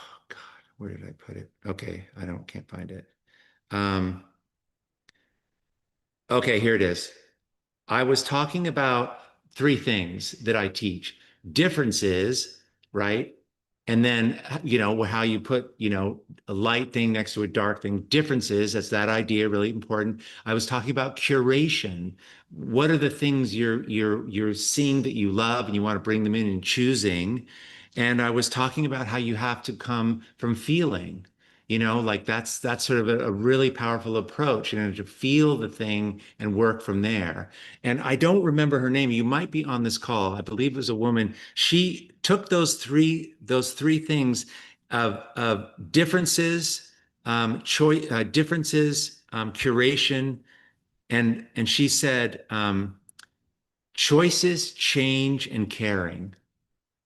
where did I put it? Okay, can't find it. Um, okay, here it is. I was talking about three things that I teach. Differences, right? And then, how you put, a light thing next to a dark thing. Differences, that's that idea, really important. I was talking about curation. What are the things you're seeing that you love and you want to bring them in and choosing? And I was talking about how you have to come from feeling. Like that's sort of a really powerful approach, to feel the thing and work from there. And I don't remember her name. You might be on this call. I believe it was a woman. She took those three things of differences, differences, curation, and she said choices, change, and caring,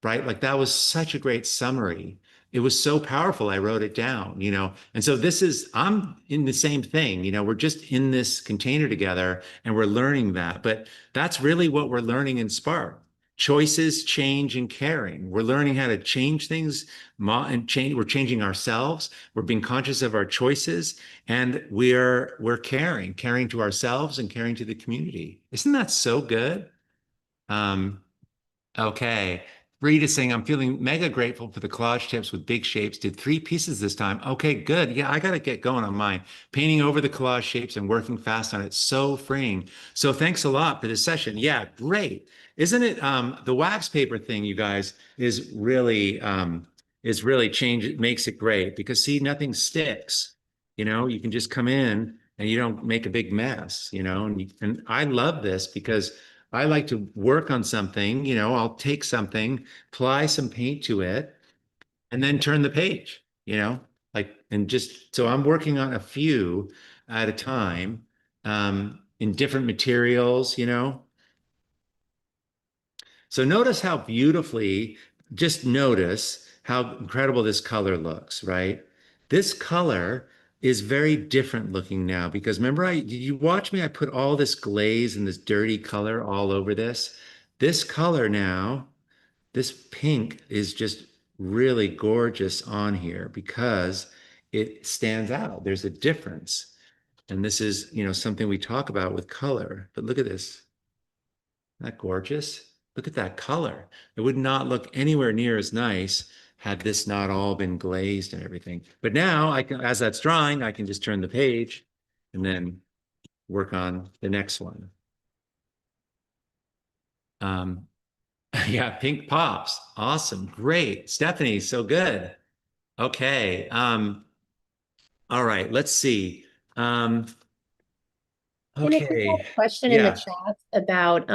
right? Like that was such a great summary. It was so powerful. I wrote it down. And so I'm in the same thing, we're just in this container together and we're learning that. But that's really what we're learning in Spark. Choices, change, and caring. We're learning how to change things and change. We're changing ourselves. We're being conscious of our choices, and we're caring to ourselves and caring to the community. Isn't that so good? Um, Okay. Rita saying, I'm feeling mega grateful for the collage tips with big shapes. Did three pieces this time. Okay, good. Yeah, I got to get going on mine. Painting over the collage shapes and working fast on it. So freeing. So thanks a lot for this session. Yeah, great. Isn't it the wax paper thing, you guys, is really change it makes it great because see, nothing sticks. You can just come in and you don't make a big mess, and I love this because I like to work on something, I'll take something, apply some paint to it, and then turn the page, and just so I'm working on a few at a time, in different materials. So just notice how incredible this color looks, right? This color is very different looking now because remember, did you watch me? I put all this glaze and this dirty color all over this. This color now, this pink is just really gorgeous on here because it stands out. There's a difference. And this is, something we talk about with color. But look at this. Isn't that gorgeous? Look at that color. It would not look anywhere near as nice had this not all been glazed and everything. But now as that's drying, I can just turn the page and then work on the next one. Um, yeah, pink pops. Awesome. Great. Stephanie, so good. Okay. All right, let's see. Um, And if we have okay. a question in the Yeah. chat about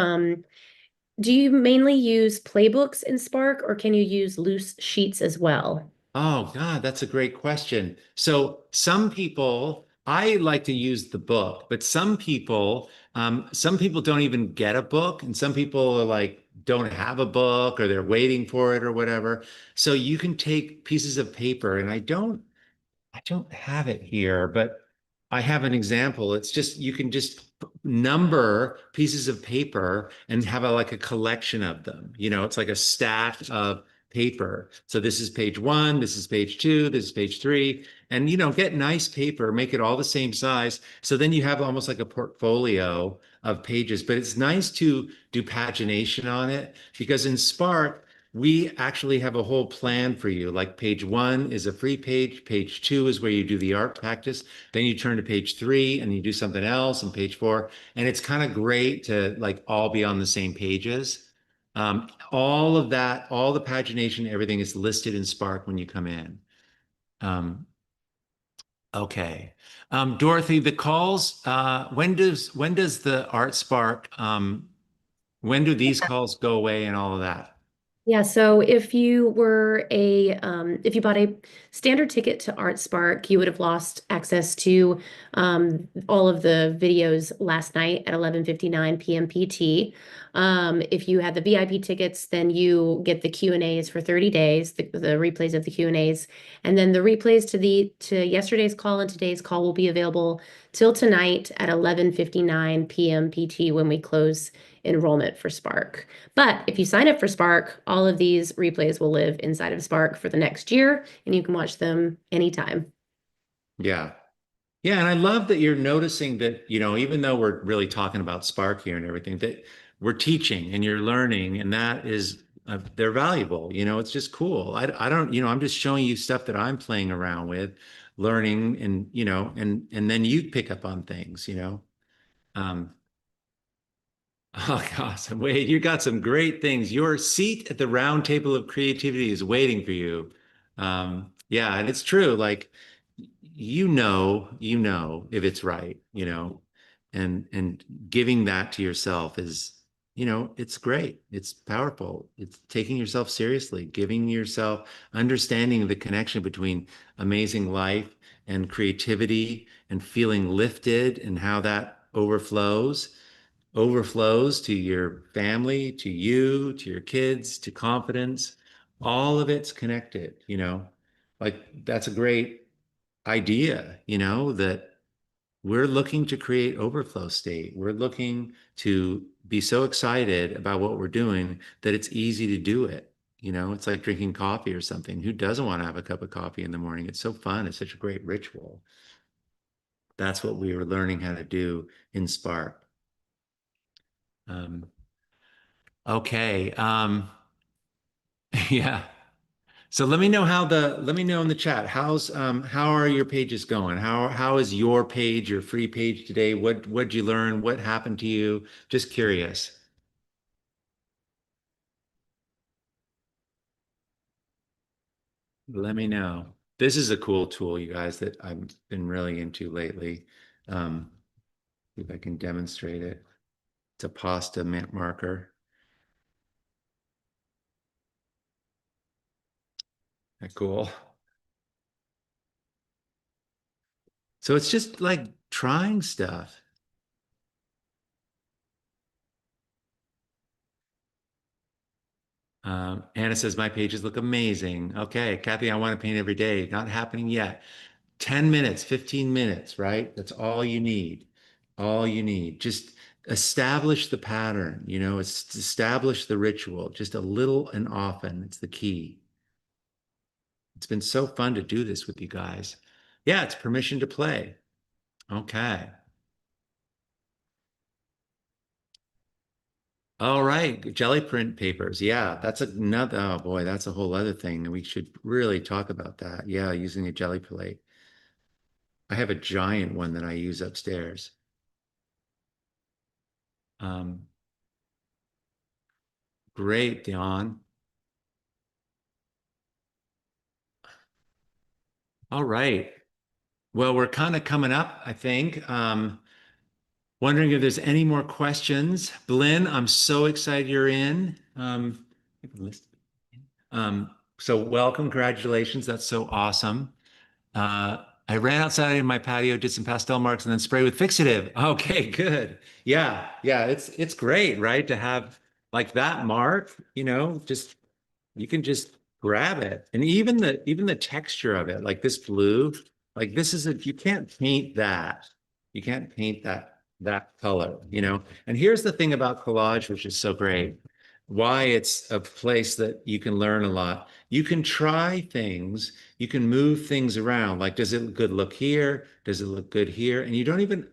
do you mainly use playbooks in Spark or can you use loose sheets as well? Oh, God, that's a great question. So some people, I like to use the book, but some people don't even get a book, and some people are like don't have a book or they're waiting for it or whatever. So you can take pieces of paper, and I don't have it here, but I have an example. It's just you can just number pieces of paper and have like a collection of them. It's like a stack of paper. So this is page one, this is page two, this is page three, and get nice paper, make it all the same size. So then you have almost like a portfolio of pages. But it's nice to do pagination on it because in Spark, we actually have a whole plan for you. Like page one is a free page. Page two is where you do the art practice. Then you turn to page three and you do something else, and page four. And it's kind of great to like all be on the same pages. All of that, all the pagination, everything is listed in Spark when you come in. Um, okay. Dorothy, the calls, when does the Art Spark, when do these calls go away and all of that? Yeah, so if you bought a standard ticket to ArtSpark, you would have lost access to all of the videos last night at 11:59 p.m. PT. If you had the VIP tickets, then you get the Q&As for 30 days, the replays of the Q&As, and then the replays to yesterday's call and today's call will be available till tonight at 11:59 p.m. PT when we close enrollment for Spark. But if you sign up for Spark, all of these replays will live inside of Spark for the next year, and you can watch them anytime. Yeah. Yeah, and I love that you're noticing that, even though we're really talking about Spark here and everything, that we're teaching and you're learning, and that is, they're valuable. It's just cool. I don't, I'm just showing you stuff that I'm playing around with, learning, and, and then you pick up on things. Um, Oh gosh, Wade, you got some great things. Your seat at the round table of creativity is waiting for you. Yeah, and it's true. Like you know if it's right, and giving that to yourself is, it's great. It's powerful. It's taking yourself seriously, giving yourself understanding the connection between amazing life and creativity and feeling lifted and how that overflows to your family, to you, to your kids, to confidence. All of it's connected. Like that's a great idea, that we're looking to create overflow state. We're looking to be so excited about what we're doing that it's easy to do it. It's like drinking coffee or something. Who doesn't want to have a cup of coffee in the morning? It's so fun. It's such a great ritual. That's what we were learning how to do in Spark. Um, Okay. Yeah. So let me know in the chat. How are your pages going? How is your page, your free page today? What'd you learn? What happened to you? Just curious. Let me know. This is a cool tool, you guys, that I've been really into lately. Um, see if I can demonstrate it. It's a pasta mint marker. That cool. So it's just like trying stuff. Anna says, my pages look amazing. Okay, Kathy, I want to paint every day. Not happening yet. 10 minutes, 15 minutes, right? That's all you need. All you need. Just establish the pattern, it's establish the ritual, just a little and often. It's the key. It's been so fun to do this with you guys. Yeah, it's permission to play. Okay. All right, jelly print papers. Yeah, that's another, oh boy, that's a whole other thing. We should really talk about that. Yeah, using a jelly plate. I have a giant one that I use upstairs. Um, Great, Dion. All right. Well, we're kind of coming up, I think. Wondering if there's any more questions. Blinn, I'm so excited you're in. So welcome, congratulations. That's so awesome. I ran outside in my patio, did some pastel marks, and then spray with fixative. Okay, good. Yeah, yeah, it's great, right? To have like that mark, just you can just grab it. And even the texture of it, like this blue, like this is you can't paint that. You can't paint that color. And here's the thing about collage, which is so great, why it's a place that you can learn a lot. You can try things, you can move things around. Like, does it look good look here? Does it look good here? And you don't even,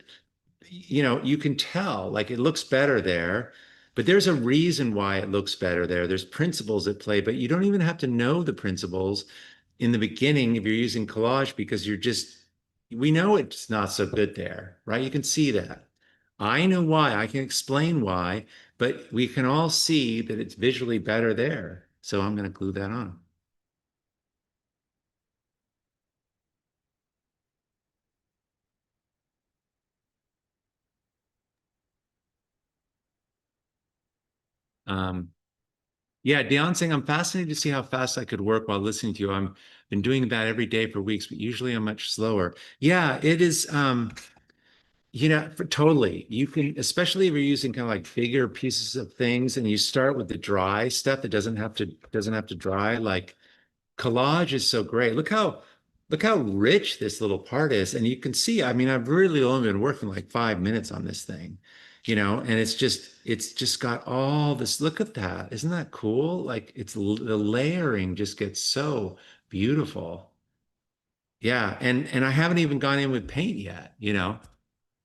you can tell, like it looks better there. But there's a reason why it looks better there. There's principles at play, but you don't even have to know the principles in the beginning if you're using collage because we know it's not so good there, right? You can see that. I know why, I can explain why, but we can all see that it's visually better there. So I'm going to glue that on. Um, yeah, Dion saying I'm fascinated to see how fast I could work while listening to you. I'm been doing that every day for weeks, but usually I'm much slower. Yeah, it is. Totally. You can, especially if you're using kind of like bigger pieces of things, and you start with the dry stuff that doesn't have to dry. Like collage is so great. Look how rich this little part is, and you can see. I mean, I've really only been working like 5 minutes on this thing, and it's just got all this. Look at that. Isn't that cool? Like the layering just gets so beautiful. Yeah, and I haven't even gone in with paint yet.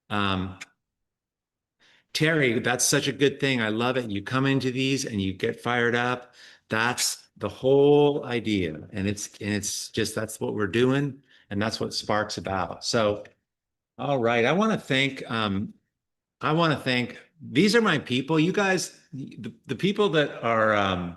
Um, Terry, that's such a good thing. I love it. You come into these and you get fired up. That's the whole idea. And it's just that's what we're doing, and that's what Spark's about. So, all right. I want to thank these are my people. You guys, the people that are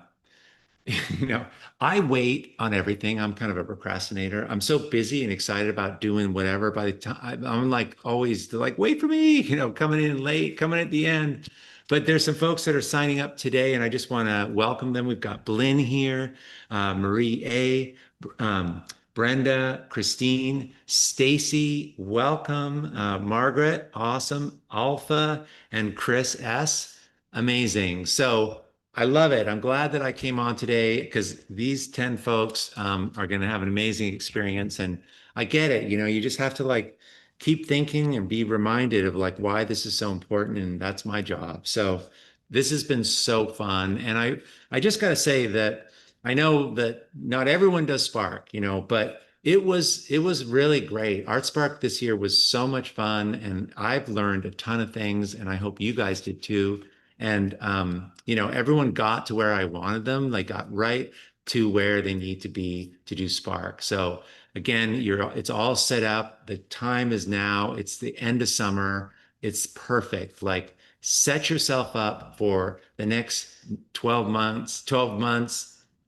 you know, I wait on everything. I'm kind of a procrastinator. I'm so busy and excited about doing whatever. By the time I'm like always they're like, wait for me, coming in late, coming at the end. But there's some folks that are signing up today, and I just want to welcome them. We've got Blinn here, Marie A, um, Brenda, Christine, Stacy, welcome, Margaret, awesome, Alpha, and Chris S. Amazing. So I love it. I'm glad that I came on today because these 10 folks are going to have an amazing experience. And I get it. You just have to like keep thinking and be reminded of like why this is so important. And that's my job. So this has been so fun. And I just got to say that I know that not everyone does Spark, but it was really great. Art Spark this year was so much fun, and I've learned a ton of things, and I hope you guys did too. And everyone got to where I wanted them. They got right to where they need to be to do Spark. So again, it's all set up. The time is now. It's the end of summer. It's perfect. Like set yourself up for the next 12 months,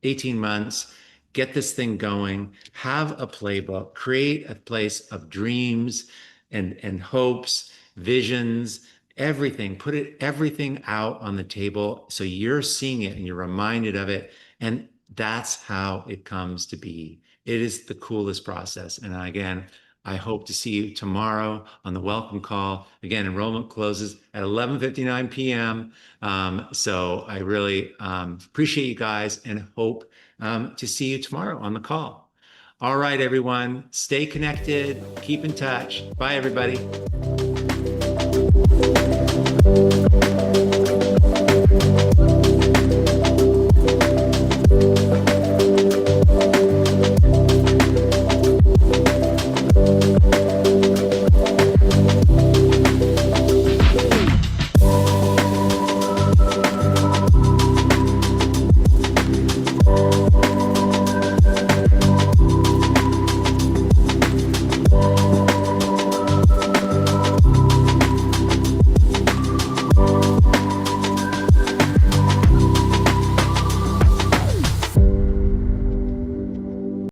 18 months. Get this thing going. Have a playbook. Create a place of dreams and hopes, visions, everything. Put everything out on the table so you're seeing it and you're reminded of it. And that's how it comes to be. It is the coolest process. And again, I hope to see you tomorrow on the welcome call. Again, enrollment closes at 11:59 p.m. So I really appreciate you guys and hope to see you tomorrow on the call. All right, everyone, stay connected, keep in touch. Bye, everybody.